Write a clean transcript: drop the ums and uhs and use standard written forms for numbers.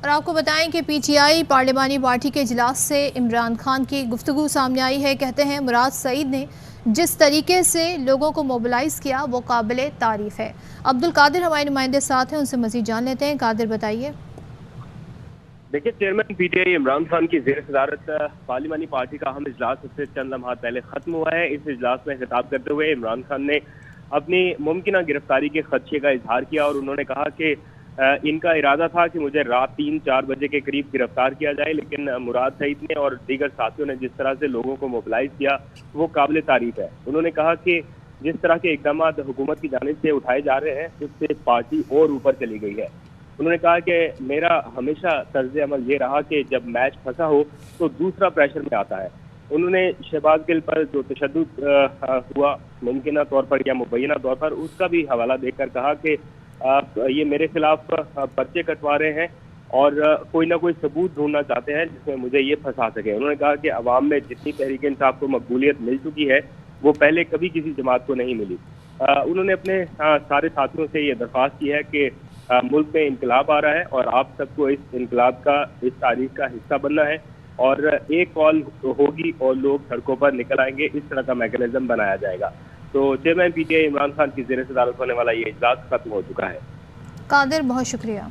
और आपको बताएं कि पीटीआई पार्लिमानी पार्टी के इजलास से इमरान खान की गुफ्तगू सामने आई है। कहते हैं मुराद सईद ने जिस तरीके से लोगों को मोबिलाइज किया वो काबिल तारीफ है। अब्दुल कादिर हमारे नुमाइंदे साथ हैं, उनसे मजीद जान लेते हैं। कादिर बताइए। देखिए, चेयरमैन पीटीआई इमरान खान की ज़ेर सदारत पार्लिमानी पार्टी का अहम इजलास से चंद लम्हा पहले खत्म हुआ है। इस इजलास में खिताब करते हुए इमरान खान ने अपनी मुमकिन गिरफ्तारी के खदशे का इजहार किया और उन्होंने कहा कि इनका इरादा था कि मुझे रात 3-4 बजे के करीब गिरफ्तार किया जाए, लेकिन मुराद सईद ने और दीगर साथियों ने जिस तरह से लोगों को मोबिलाइज किया वो काबिल तारीफ है। उन्होंने कहा कि जिस तरह के इकदाम हुकूमत की जानिब से उठाए जा रहे हैं उससे पार्टी और ऊपर चली गई है। उन्होंने कहा कि मेरा हमेशा तर्ज अमल ये रहा कि जब मैच फंसा हो तो दूसरा प्रेशर में आता है। उन्होंने शहबाज गिल पर जो तशद्दुद हुआ मुमकिन तौर पर या मुबैना तौर पर, उसका भी हवाला देकर कहा कि ये मेरे खिलाफ पर्चे कटवा रहे हैं और कोई ना कोई सबूत ढूंढना चाहते हैं जिसमें मुझे ये फंसा सके। उन्होंने कहा कि अवाम में जितनी तहरीक इंसाफ को मकबूलियत मिल चुकी है वो पहले कभी किसी जमात को नहीं मिली। उन्होंने अपने सारे साथियों से ये दरख्वास्त की है कि मुल्क में इनकलाब आ रहा है और आप सबको इस इनकलाब का, इस तारीख का हिस्सा बनना है और एक कॉल होगी और लोग सड़कों पर निकल आएंगे। इस तरह का मैकेनिज्म बनाया जाएगा। तो चेयरमैन पीटीआई इमरान खान की ज़ेर सदारत होने वाला ये इजलास खत्म हो चुका है। कादिर, बहुत शुक्रिया।